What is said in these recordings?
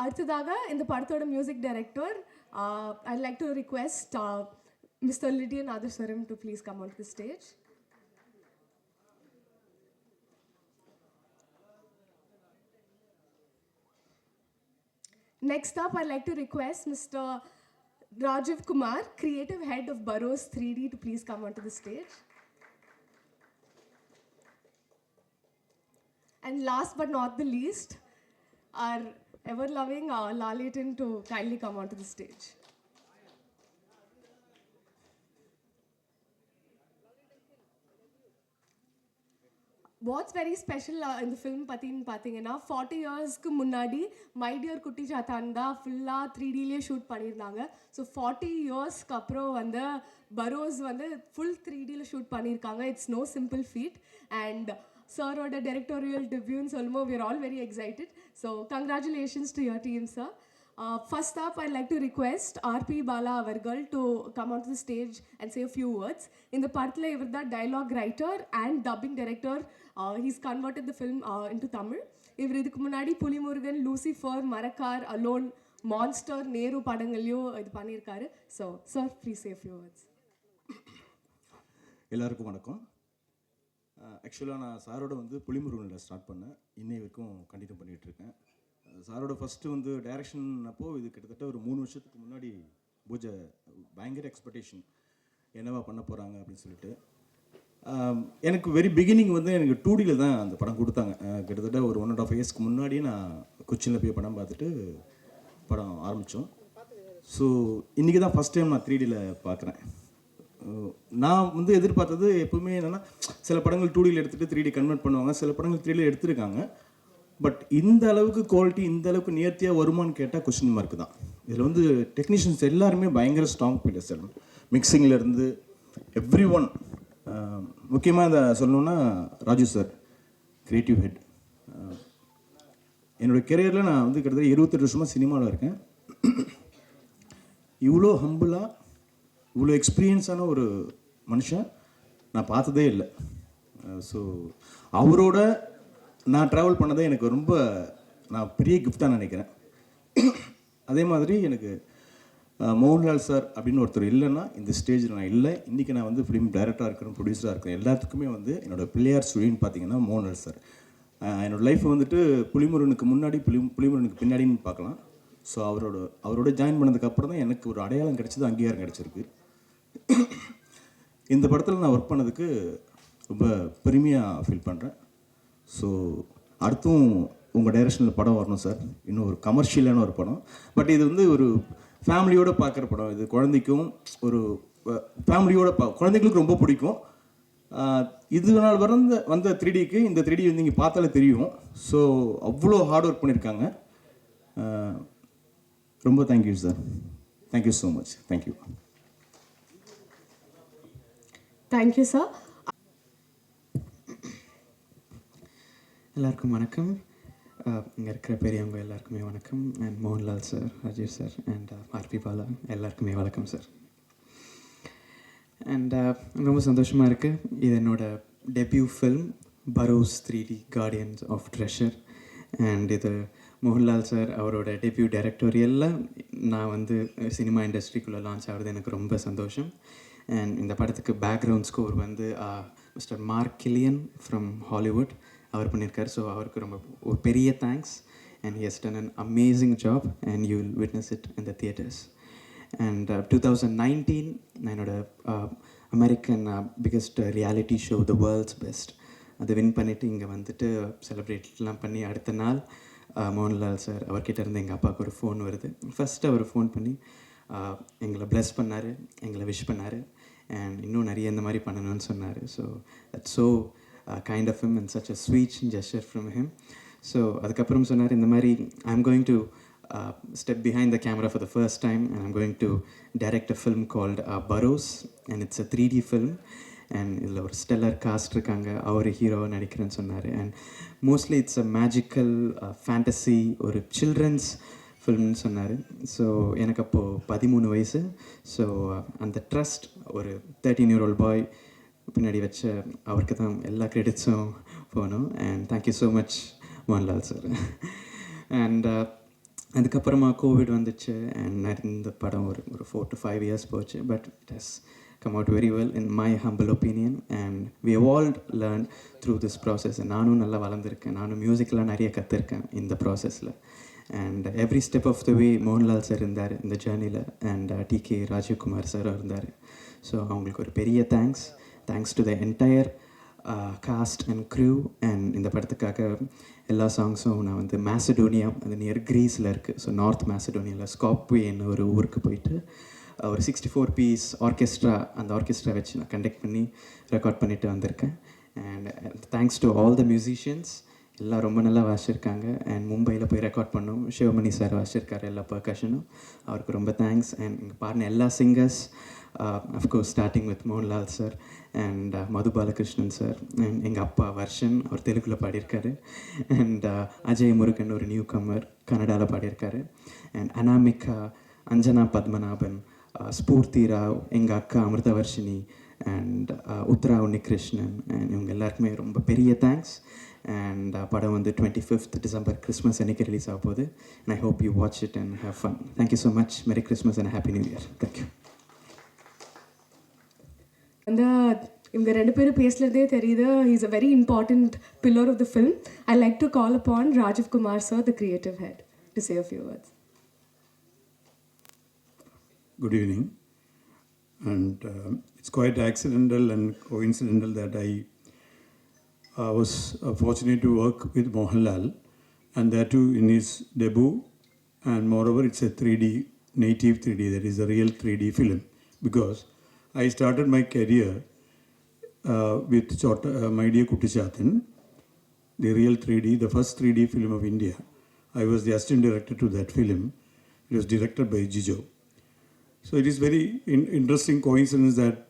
அடுத்ததாக இந்த படத்தோட music director I'd like to request Mr. Lydian Adhasaram to please come onto the stage. Next up, I'd like to request Mr. Rajeev Kumar, creative head of Barroz 3D, to please come onto the stage. And last but not the least, our ever-loving lalettan to kindly come onto the stage. What's very special in the film பார்த்தீங்கன்னா 40 இயர்ஸ்க்கு முன்னாடி my dear குட்டி சாத்தான் தான் ஃபுல்லாக 3Dலேயே shoot பண்ணியிருந்தாங்க. So 40 இயர்ஸ்க்கு அப்புறம் வந்து பரோஸ் வந்து ஃபுல் 3Dயில் ஷூட் பண்ணியிருக்காங்க. It's no simple feat. And சாரோட டைரக்டோரியல் டெபியூன்னு சொல்லும்போது we are all very excited. So congratulations to your team, sir. First up, I'd like to request R.P. Bala avargal to come onto the stage and say a few words. In the படத்தில் இவர் தான் dialogue writer and dubbing director. He's converted the film into Tamil. இவர் இதுக்கு முன்னாடி Pulimurugan, Lucifer, Marakkar, Alone, Monster, Neru படங்கள்லையும் இது பண்ணியிருக்காரு. So sir please say a few words. எல்லாருக்கும் வணக்கம். ஆக்சுவலாக நான் சாரோட வந்து புலிமுருகனில் ஸ்டார்ட் பண்ணேன். இன்னை வரைக்கும் கண்டினியூ பண்ணிகிட்ருக்கேன். சாரோட ஃபஸ்ட்டு வந்து டைரக்ஷன் அப்போது இது கிட்டத்தட்ட ஒரு 3 வருஷத்துக்கு முன்னாடி பூஜை பயங்கர எக்ஸ்பெக்டேஷன் என்னவா பண்ண போகிறாங்க அப்படின்னு சொல்லிட்டு எனக்கு வெரி பிகினிங் வந்து எனக்கு 2Dயில் தான் அந்த படம் கொடுத்தாங்க. கிட்டத்தட்ட ஒரு 1.5 இயர்ஸ்க்கு முன்னாடியே நான் கொச்சினில் போய் படம் பார்த்துட்டு படம் ஆரம்பித்தோம். ஸோ இன்றைக்கி தான் ஃபஸ்ட் டைம் நான் 3Dயில் பார்க்குறேன். நான் வந்து எதிர்பார்த்தது எப்பவுமே என்னென்னா சில படங்கள் 2Dயில் எடுத்துகிட்டு 3D கன்வெர்ட் பண்ணுவாங்க, சில படங்கள் 3Dயில் எடுத்திருக்காங்க. பட் இந்த அளவுக்கு குவாலிட்டி இந்த அளவுக்கு நேர்த்தியாக வருமானு கேட்டால் கொஸ்டின் மார்க் தான். இதில் வந்து டெக்னீஷியன்ஸ் எல்லாருமே பயங்கர ஸ்ட்ராங் பிளேயர்ஸ். மிக்சிங்லேருந்து எவ்ரி ஒன். முக்கியமாக இதை சொல்லணுன்னா ராஜு சார் கிரியேட்டிவ் ஹெட். என்னோடய கெரியரில் நான் வந்து கிட்டத்தட்ட 28 வருஷமாக சினிமாவில் இருக்கேன். இவ்வளோ ஹம்பிளாக இவ்வளோ எக்ஸ்பீரியன்ஸான ஒரு மனுஷன் நான் பார்த்ததே இல்லை. ஸோ அவரோட நான் ட்ராவல் பண்ணதை எனக்கு ரொம்ப நான் பெரிய கிஃப்டாக நினைக்கிறேன். அதே மாதிரி எனக்கு மோகன்லால் சார் அப்படின்னு ஒருத்தர் இல்லைன்னா இந்த ஸ்டேஜில் நான் இல்லை. இன்றைக்கி நான் வந்து ஃபிலிம் டைரக்டராக இருக்கிறேன், ப்ரொடியூசராக இருக்கிறேன். எல்லாத்துக்குமே வந்து என்னோடய பிள்ளையார் சுழின்னு பார்த்தீங்கன்னா மோகன்லால் சார். என்னோடய லைஃப் வந்துட்டு புலிமுருகனுக்கு முன்னாடி புலிமுருகனுக்கு பின்னாடின்னு பார்க்கலாம். ஸோ அவரோட ஜாயின் பண்ணதுக்கப்புறம் தான் எனக்கு ஒரு அடையாளம் கிடச்சிது, அங்கீகாரம் கிடச்சிருக்கு. இந்த படத்தில் நான் ஒர்க் பண்ணதுக்கு ரொம்ப பெருமையாக ஃபீல் பண்ணுறேன். ஸோ அடுத்தும் உங்கள் டைரக்ஷனில் படம் வரணும் சார். இன்னும் ஒரு கமர்ஷியலான ஒரு படம். பட் இது வந்து ஒரு ஃபேமிலியோடு பார்க்குற படம். இது குழந்தைக்கும் ஒரு ஃபேமிலியோட குழந்தைங்களுக்கு ரொம்ப பிடிக்கும். இது நாள் வந்த 3Dக்கு இந்த 3D வந்து நீங்கள் பார்த்தாலே தெரியும். ஸோ அவ்வளோ ஹார்ட் ஒர்க் பண்ணியிருக்காங்க. ரொம்ப thank you sir. Thank you so much. Thank you. Thank you sir. எல்லாருக்கும் வணக்கம். இங்கே இருக்கிற பெரியவங்க எல்லாருக்குமே வணக்கம். And Mohanlal sir, Rajeev sir and RP Bala எல்லாருக்குமே வணக்கம் சார். அண்ட் ரொம்ப சந்தோஷமாக இருக்குது. இது என்னோடய debut film Barroz 3D guardians of treasure. And இது மோகன்லால் சார் அவரோட டெபியூ டைரக்டோரியலில் நான் வந்து சினிமா இண்டஸ்ட்ரிக்குள்ளே லான்ச் ஆகிறது எனக்கு ரொம்ப சந்தோஷம். அண்ட் இந்த படத்துக்கு பேக்ரவுண்ட் ஸ்கோர் வந்து mister Mark Killian from Hollywood அவர் பண்ணியிருக்கார். ஸோ அவருக்கு ரொம்ப ஒரு பெரிய thanks. And he has done an amazing job and you will witness it in the theatres. And 2019 நான் என்னோட American biggest reality show the world's best அதை வின் பண்ணிவிட்டு இங்கே வந்துட்டு செலிப்ரேட்லாம் பண்ணி அடுத்த நாள் மோகன்லால் சார் அவர்கிட்ட இருந்து எங்கள் அப்பாவுக்கு ஒரு ஃபோன் வருது. ஃபஸ்ட்டு அவர் ஃபோன் பண்ணி எங்களை ப்ளெஸ் பண்ணார், எங்களை விஷ் பண்ணார். அண்ட் இன்னும் நிறைய இந்த மாதிரி பண்ணணும்னு சொன்னார். So that's so kind of him and such a sweet gesture from him. So அதுக்கப்புறம் சொன்னார் இந்த மாதிரி I'm going to step behind the camera for the first time and I'm going to direct a film called Barroz and it's a 3D film and இதில் ஒரு stellar cost இருக்காங்க, அவர் ஹீரோவை நடிக்கிறேன்னு சொன்னார். And mostly it's a magical fantasy ஒரு children's ஃபில்ம்னு சொன்னார். So எனக்கு அப்போது 13 வயசு. ஸோ அந்த ட்ரஸ்ட் ஒரு 13-year-old பாய் பின்னாடி வச்ச அவருக்கு தான் எல்லா கிரெடிட்ஸும் போகணும். And thank you so much Mohanlal sir. And அதுக்கப்புறமா கோவிட் வந்துச்சு அண்ட் இந்த படம் ஒரு 4 to 5 years போச்சு. But it has come out very well in my humble opinion and we have all learn through this process. நானும் நல்லா வளர்ந்துருக்கேன், நானும் மியூசிக்லாம் நிறைய கற்றுருக்கேன் இந்த ப்ராசஸில். And every step of the way Mohanlal sir இருந்தார் இந்த ஜேர்னியில், அண்ட் டிகே ராஜீவ் குமார் சாரும் இருந்தார். ஸோ அவங்களுக்கு ஒரு பெரிய thanks to the entire cast and crew. And இந்த படத்துக்காக எல்லா சாங்ஸும் நான் வந்து மேசடோனியா, அது நியர் க்ரீஸில் இருக்குது. ஸோ நார்த் மேசடோனியாவில் ஸ்காப்வேன்னு ஒரு ஊருக்கு போயிட்டு ஒரு 64 piece ஆர்கெஸ்ட்ரா, அந்த ஆர்கெஸ்ட்ரா வச்சு நான் கண்டக்ட் பண்ணி ரெக்கார்ட் பண்ணிவிட்டு வந்திருக்கேன். And thanks to all the musicians, எல்லாம் ரொம்ப நல்லா வாசிச்சிருக்காங்க. அண்ட் மும்பையில் போய் ரெக்கார்ட் பண்ணோம், சிவமணி சார் வாசிச்சிருக்காரு எல்லா பர்கஷனும், அவருக்கு ரொம்ப தேங்க்ஸ். அண்ட் இங்கே பாடின எல்லா singers, of course starting with Mohanlal sir and Madhu Balakrishnan sir, and எங்கள் அப்பா வர்ஷன், அவர் தெலுங்கில் பாடியிருக்காரு. அண்ட் அஜய் முருகன் ஒரு நியூ கம்மர், கன்னடாவில் பாடியிருக்காரு. அண்ட் அனாமிகா, அஞ்சனா பத்மநாபன், ஸ்பூர்த்தி ராவ், எங்கள் அக்கா அமிர்தவர்ஷினி அண்ட் உத்ரா உன்னிkrishnan, அண்ட் இவங்க எல்லாருக்குமே ரொம்ப பெரிய தேங்க்ஸ். அண்ட் படம் வந்து 25th December கிறிஸ்மஸ் அன்றைக்கி ரிலீஸ் ஆக போகுது. And I hope you watch it and have fun. Thank you so much. Merry Christmas and happy new year. Thank you. அந்த இவங்க ரெண்டு பேரும் பேசுகிறதே தெரியுது. Is a very important pillar of the film. I like to call upon Rajeev Kumar sir, the creative head, to say a few words. Good evening. And it's quite accidental and coincidental that I was fortunate to work with Mohanlal, and that too in his debut. And moreover, it's a 3D, native 3D, that is a real 3D film. Because I started my career with My Dear Kutti Chathan, the real 3D, the first 3D film of India. I was the assistant director to that film. It was directed by Jijo. So it is very interesting coincidence that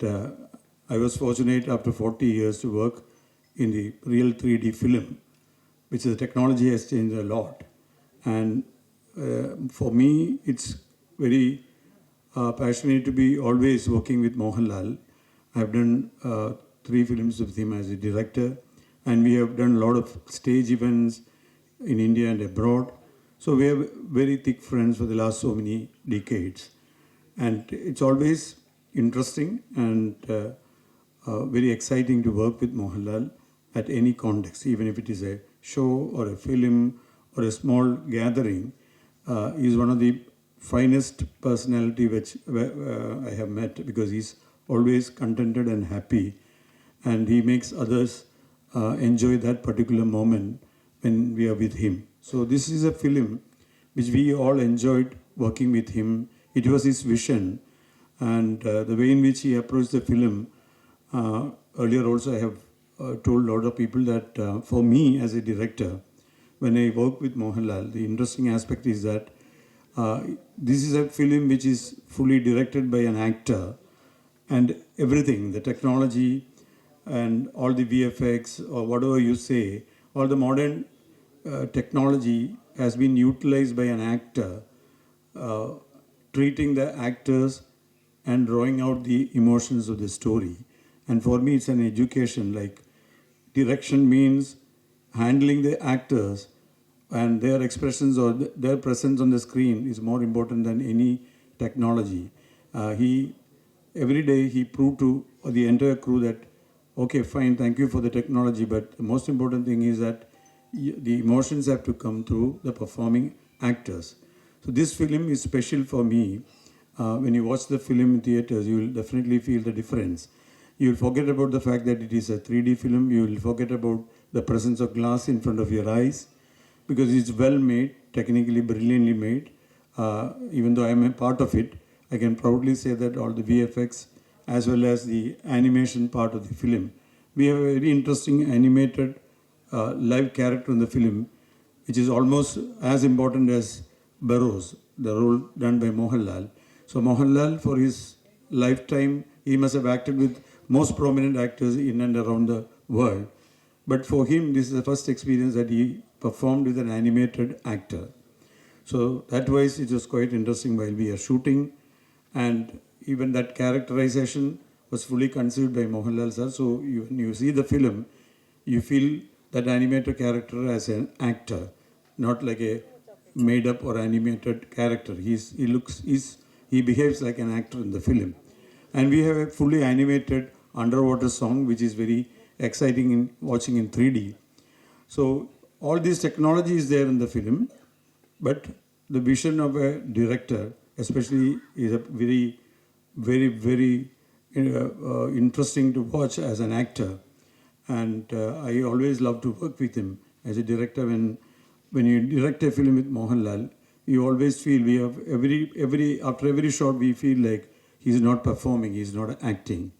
I was fortunate after 40 years to work in the real 3D film, which the technology has changed a lot. And for me, it's very passionate to be always working with Mohanlal. I've done 3 films with him as a director, and we have done a lot of stage events in India and abroad. So we are very thick friends for the last so many decades. And it's always interesting and very exciting to work with Mohanlal at any context, even if it is a show or a film or a small gathering. He is one of the finest personality which I have met, because he's always contented and happy, and he makes others enjoy that particular moment when we are with him. So this is a film which we all enjoyed working with him. It was his vision, and the way in which he approached the film. Earlier also I have told a lot of people that for me as a director, when I work with Mohanlal, the interesting aspect is that this is a film which is fully directed by an actor, and everything, the technology and all the VFX or whatever you say, all the modern technology has been utilized by an actor, treating the actors and drawing out the emotions of the story. And for me, it's an education. Like, direction means handling the actors, and their expressions or their presence on the screen is more important than any technology. Every day he proved to the entire crew that, okay, fine, thank you for the technology, but the most important thing is that the emotions have to come through the performing actors. So this film is special for me. When you watch the film in theaters, you will definitely feel the difference. You will forget about the fact that it is a 3D film. You will forget about the presence of glass in front of your eyes, because it's well made, technically brilliantly made. Even though I am a part of it, I can proudly say that all the VFX as well as the animation part of the film, we have a very interesting animated live character in the film, which is almost as important as Barroz, the role done by Mohanlal. So Mohanlal, for his lifetime, he must have acted with most prominent actors in and around the world. But for him, this is the first experience that he performed with an animated actor. So that wise, it was quite interesting while we are shooting. And even that characterization was fully conceived by Mohanlal sir. So when you see the film, you feel that animated character as an actor, not like a made up or animated character. He behaves like an actor in the film. And we have a fully animated underwater song, which is very exciting in watching in 3D. So all this technology is there in the film, but the vision of a director, especially, is a very, very, very interesting to watch as an actor. And I always love to work with him as a director. When you direct a film with Mohanlal, you always feel we have after every shot we feel like he's not performing, he's not acting.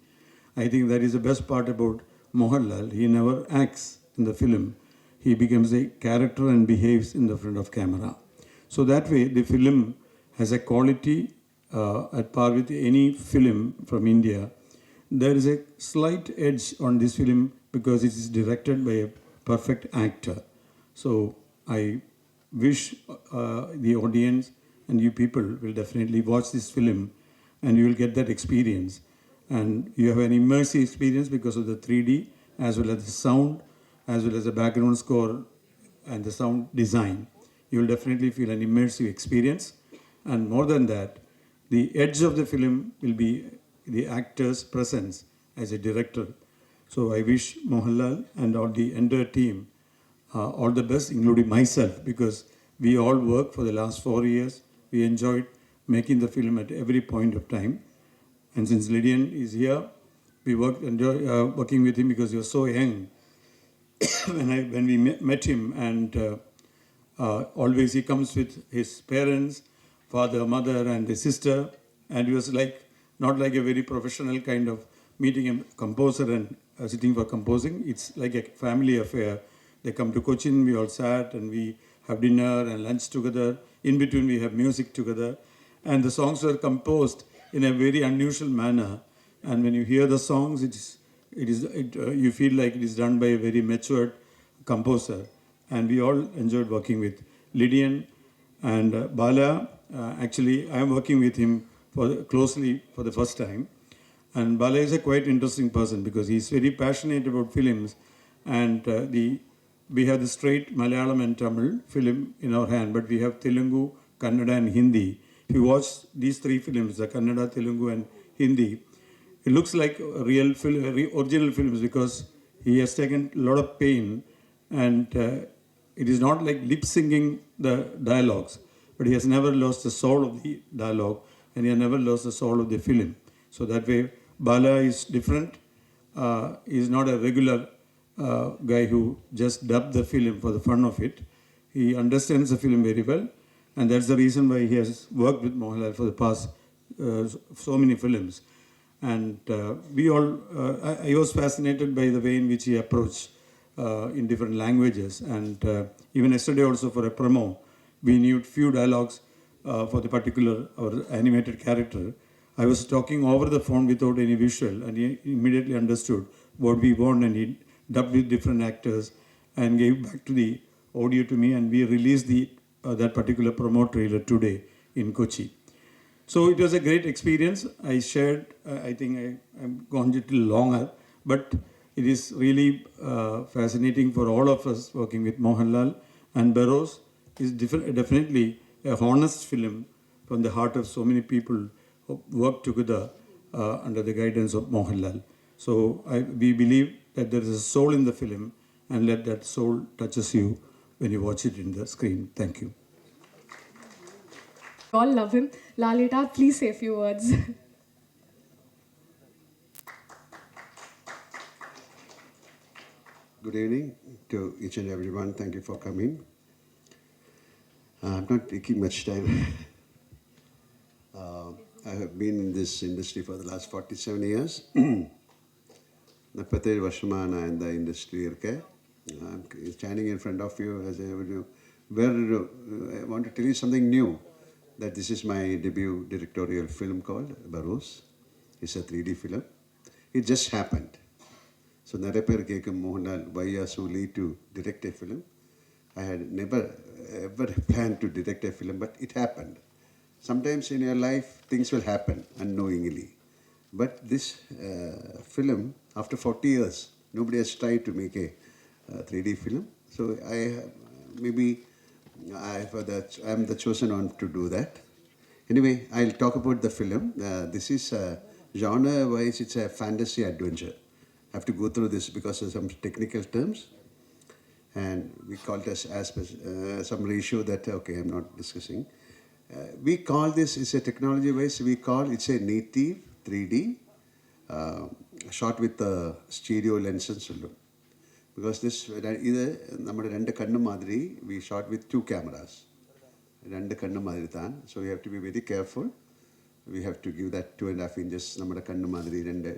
I think that is the best part about Mohanlal. He never acts in the film. He becomes a character and behaves in the front of camera. So that way, the film has a quality at par with any film from India. There is a slight edge on this film because it is directed by a perfect actor. So I wish the audience and you people will definitely watch this film and you will get that experience. And you have an immersive experience because of the 3D as well as the sound, as well as the background score and the sound design. You will definitely feel an immersive experience. And more than that, the edge of the film will be the actor's presence as a director. So I wish Mohanlal and all the entire team all the best, including myself, because we all worked for the last 4 years. We enjoyed making the film at every point of time. And since Lydian is here, we enjoy working with him because he was so young when we met him, and always he comes with his parents, father, mother, and his sister, and he was like not like a very professional kind of meeting a composer and sitting for composing. It's like a family affair. They come to Cochin, we all sat and we have dinner and lunch together. In between, we have music together, and the songs were composed in a very unusual manner. And when you hear the songs, you feel like it is done by a very matured composer. And we all enjoyed working with Lydian and Bala. Actually, I am working with him closely for the first time. And Bala is a quite interesting person because he is very passionate about films. And we have the straight Malayalam and Tamil film in our hand, but we have Telugu, Kannada, and Hindi. If you watch these three films, the Kannada, Telugu, and Hindi, it looks like real original films because he has taken a lot of pain, and it is not like lip syncing the dialogues, but he has never lost the soul of the dialogue, and he has never lost the soul of the film. So that way, Bala is different. He is not a regular guy who just dubbed the film for the fun of it. He understands the film very well, and that's the reason why he has worked with Mohanlal for the past so many films. And I was fascinated by the way in which he approached in different languages. And even yesterday also for a promo, we knew few dialogues for the particular or animated character. I was talking over the phone without any visual, and he immediately understood what we want, and he dubbed with different actors and gave back to the audio to me, and we released that particular promo trailer today in Kochi. So it was a great experience. I shared, I think I'm gone a little longer, but it is really fascinating for all of us working with Mohanlal. And Barroz is definitely a honest film from the heart of so many people who work together under the guidance of Mohanlal. So we believe that there is a soul in the film, and let that soul touches you when you watch it in the screen. Thank you. We all love him. Lalettan, please say a few words. Good evening to each and everyone. Thank you for coming. I'm not taking much time. I have been in this industry for the last 47 years. நான் 17 வருஷமாக நான் இந்த industry இருக்கேன். I'm standing in front of you as I want to tell you something new, that this is my debut directorial film called Barroz. It's a 3D film. It just happened. So நிறைய பேர் கேட்கும், Mohanlal, why you are so late to direct a film? I had never ever planned to direct a film, but it happened. Sometimes in your life things will happen unknowingly. But this film, after 40 years, nobody has tried to make a 3D film. So I maybe I'm the chosen one to do that. Anyway, I'll talk about the film. This is genre-wise, it's a fantasy adventure. I have to go through this because of some technical terms, and we call it as some ratio that okay, I'm not discussing. We call this, it's a technology-wise, we call it's a native 3D shot with a stereo lens and so on. Because this ഇത് നമ്മുടെ രണ്ട് കണ്ണ് മാതിരി we shot with two cameras. രണ്ട് കണ്ണ് മാതിരി താൻ. So we have to be very careful. We have to give that 2.5 inches നമ്മുടെ കണ്ണ് മാതിരി രണ്ട്.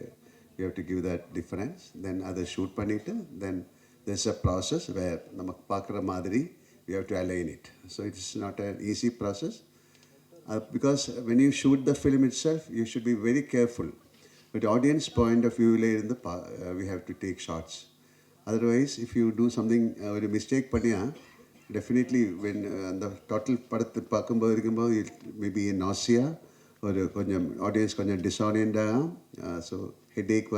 We have to give that difference. Then அதை shoot பண்ணிட்டு then there's a process where நமக்கு பார்க்குற மாதிரி we have to align it. So it's not an easy process. Because when you shoot the film itself, you should be very careful. With audience point of view, we have to take shots. Otherwise, if you do something, a mistake, definitely when the total it may be nausea or audience disorient, so headache.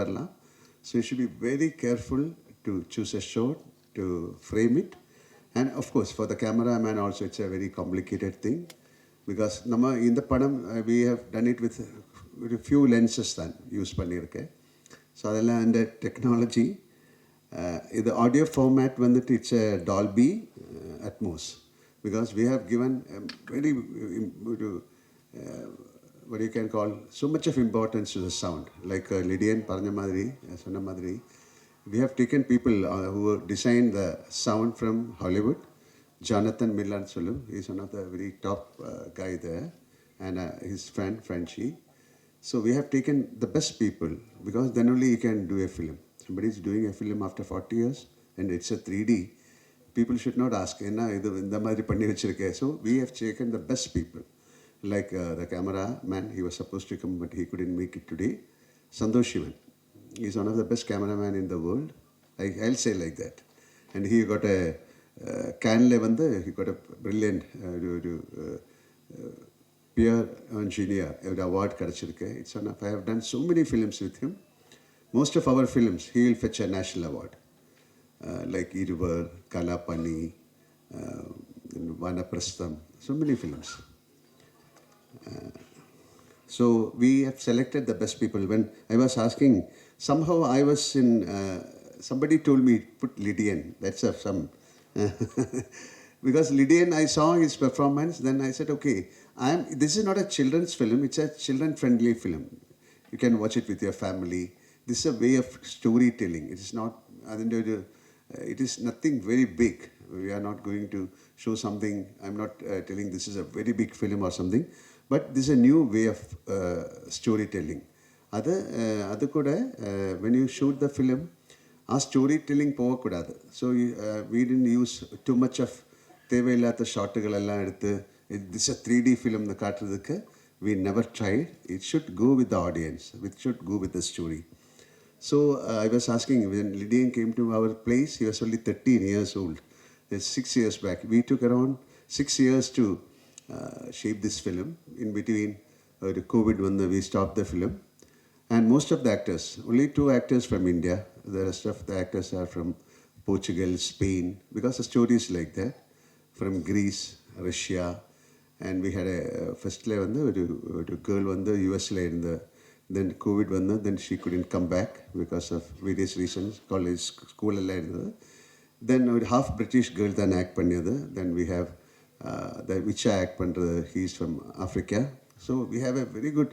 So you should be very careful to choose a shot, to frame it. And of course, for the cameraman also, it's a very complicated thing. Because in the padam, we have done it with a few lenses then use pannirke. So adella and technology. The audio format it's a Dolby Atmos, because we have given very what you can call so much of importance to the sound. Like Lydian Parna Madri, Sona Madri, we have taken people who designed the sound from Hollywood. Jonathan Millan Sulu, he's one of the very top guy there, and his friend Frenchie. So we have taken the best people, because then only you can do a film. Somebody is doing a film after 40 years and it's a 3D. People should not ask, so we have taken the best people. Like the cameraman, he was supposed to come but he couldn't make it today. Santosh Shivan. He's one of the best cameramen in the world. I'll say like that. And he got a he got a brilliant peer engineer award. It's one of, I have done so many films with him. Most of our films, he will fetch a national award. Like Iruvar, Kalapani, Vanaprastham, so many films. So we have selected the best people. When I was asking, somehow I was in, somebody told me, put Lydian, that's some. Because Lydian, I saw his performance, then I said, okay, this is not a children's film, it's a children-friendly film. You can watch it with your family. This is a way of storytelling. It is not, it is nothing very big. We are not going to show something. I'm not telling this is a very big film or something, but this is a new way of storytelling. When you shoot the film, storytelling போகக்கூடாது. So we didn't use too much of தேவையில்லாத ஷாட்டுகள் எல்லாம் எடுத்து this is a 3D film காட்டுறதுக்கு we never tried. It should go with the audience. It should go with the story. So I was asking, when Lydian came to our place, he was only 13 years old. That's 6 years back. We took around 6 years to shape this film. In between the COVID, when we stopped the film. And most of the actors, only 2 actors from India. The rest of the actors are from Portugal, Spain, because the story is like that. From Greece, Russia, and we had a first girl on the US in the. Then COVID then she couldn't come back because of various reasons. College, school, then half British girl then act panniyadu. Then we have the which act pandrathu. He's from Africa. So we have a very good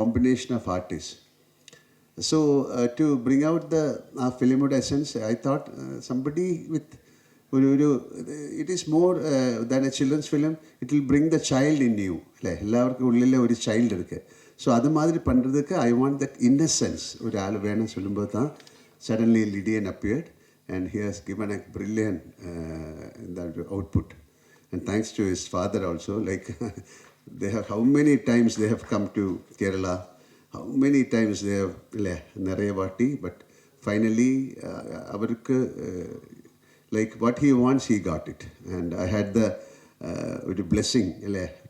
combination of artists. So to bring out the film essence, I thought somebody with it is more than a children's film. It will bring the child in you. எல்லாருக்கும் உள்ளே ஒரு child இருக்கு. So அது மாதிரி பண்ணுறதுக்கு I want that innocence. ஒரு ஆள் வேணும்னு சொல்லும்போது தான் suddenly Lydian appeared and he has given a brilliant output. And thanks to his father also, like they have, how many times they have come to Kerala, how many times they have நிறைய வாட்டி, but finally அவருக்கு like what he wants, he got it. And I had the blessing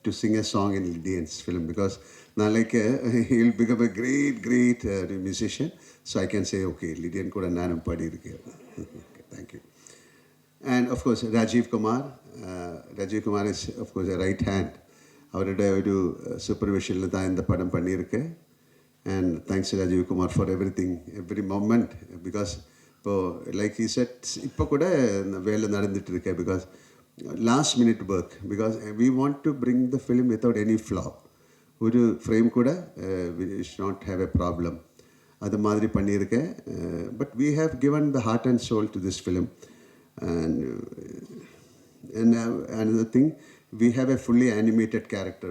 to sing a song in Lydian's film, because now he will become a great musician. So I can say, okay, Lydian kuda nanum padi irukke. Thank you. And of course, Rajeev Kumar. Rajeev Kumar is, of course, a right hand. അവരുടെ ഒരു സൂപ്പർവിഷനിൽ താൻ இந்த പടം பண்ணியிருக்கேன். And thanks to Rajeev Kumar for everything, every moment. Because, like he said, இப்போ கூட வேலை நடந்துட்டு இருக்கேன். Because last minute work. Because we want to bring the film without any flaw. ഒരു ഫ്രെയിം கூட we should not have a problem. அது மாதிரி பண்ணியிருக்கேன். But we have given the heart and soul to this film. And another thing, we have a fully animated character.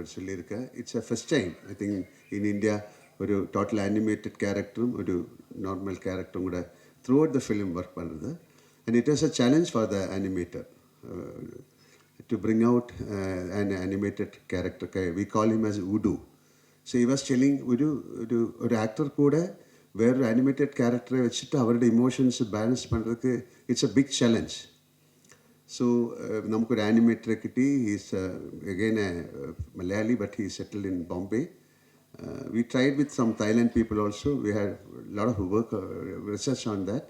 It's a first time, I think, in India, ഒരു total animated character, ഒരു normal character കൂടെ throughout the film work பண்ணுறது. And it was a challenge for the animator to bring out an animated character. We call him as Udu. So he was telling ഒരു actor கூட വേറൊരു animated character വെച്ചിട്ട് അവരുടെ emotions balance பண்ணுறதுக்கு it's a big challenge. So നമുക്കൊരു animator കിട്ടി. He's again a Malayali, but he settled in Bombay. We tried with some Thailand people also. We had a lot of work, research on that.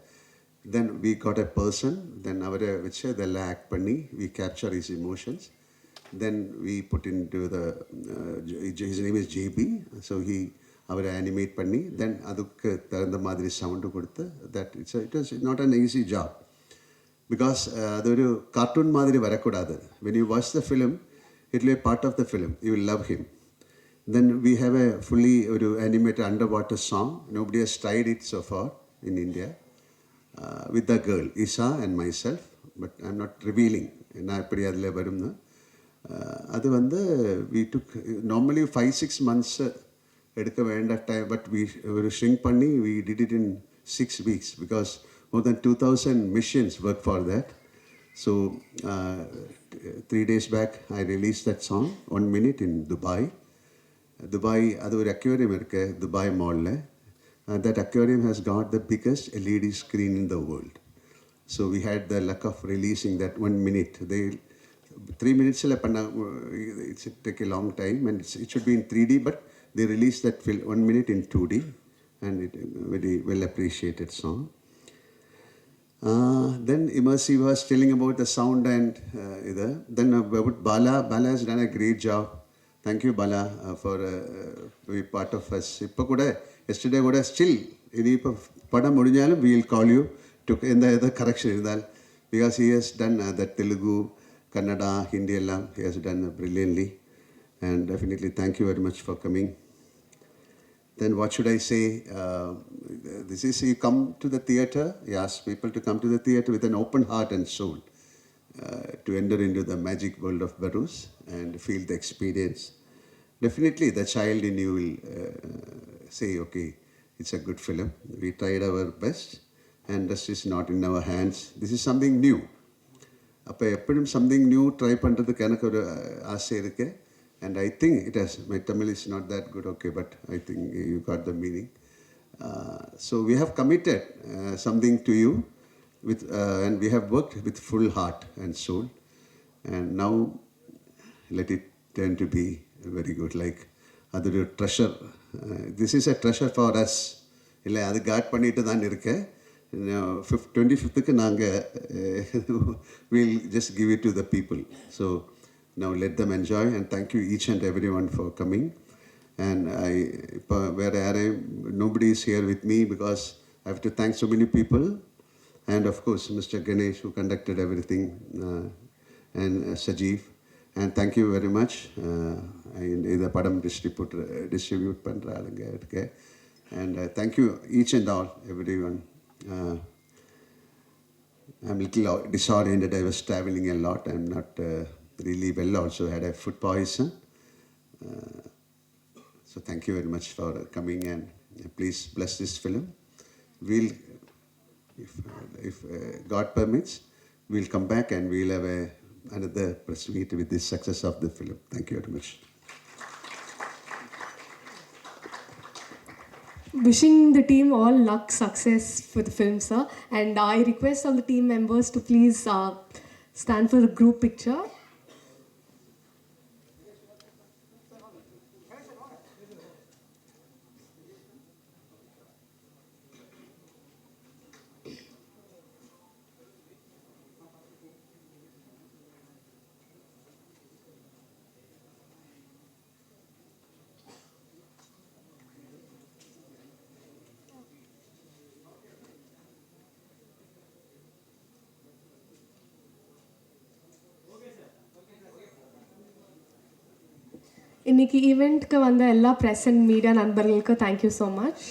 Then we got a person. Then avare veche they'll act panni. We capture his emotions. Then we put into the his name is JB. So he avare animate panni. Then adukku tharanda madiri sound koduthu. That it was not an easy job. Because adoru cartoon madiri varakodadu. When you watch the film, it will be part of the film. You will love him. Then we have a fully animated underwater song. Nobody has tried it so far in India. With the girl, Isha and myself. But I'm not revealing. அது வந்து we took normally 5-6 months எடுக்க வேண்ட time, but we shrink பண்ணி we did it in 6 weeks because more than 2,000 missions work for that. So 3 days back I released that song, 1 minute in Dubai. அது ஒரு aquarium இருக்கு Dubai Mall. That aquarium has got the biggest LED screen in the world. So we had the luck of releasing that 1 minute. 3 minutes it should take a long time and it should be in 3D, but they released that 1 minute in 2D and it very well appreciated song. Then Immersive was telling about the sound and then about Bala has done a great job. Thank you, Bala, for being part of us. Yesterday, still, we will call you to the correction. Because he has done the Telugu, Kannada, Hindi, he has done brilliantly. And definitely, thank you very much for coming. Then what should I say? This is, you come to the theatre, you ask people to come to the theatre with an open heart and soul. To enter into the magic world of barroz and feel the experience. Definitely the child in you will say, okay, it's a good film. We tried our best and this is not in our hands. This is something new. அப்போ எப்படியும் something new try பண்ணுறதுக்கு எனக்கு ஒரு ஆசை இருக்கு. And I think it has, my Tamil is not that good, okay, but I think you got the meaning. So we have committed something to you. And we have worked with full heart and soul, and now let it turn to be very good, like other treasure. This is a treasure for us. Illa adu guard pannittu dhaan irukke. 25th we'll just give it to the people. So now let them enjoy, and thank you each and everyone for coming. And nobody is here with me because I have to thank so many people. And of course, Mr. Ganesh, who conducted everything, and Sajeev. And thank you very much. The padam distribute பண்றாங்க. And thank you each and all, everyone. I'm a little disoriented. I was traveling a lot. I'm not really well. Also had a food poison. So thank you very much for coming, and please bless this film. We'll, if God permits, we'll come back and we'll have another press meet with the success of the film. Thank you very much. Wishing the team all luck, success for the film, sir. And I request all the team members to please stand for the group picture. இன்னைக்கு ஈவெண்ட்க்கு வந்த எல்லா press and media நண்பர்களுக்கு thank you so much.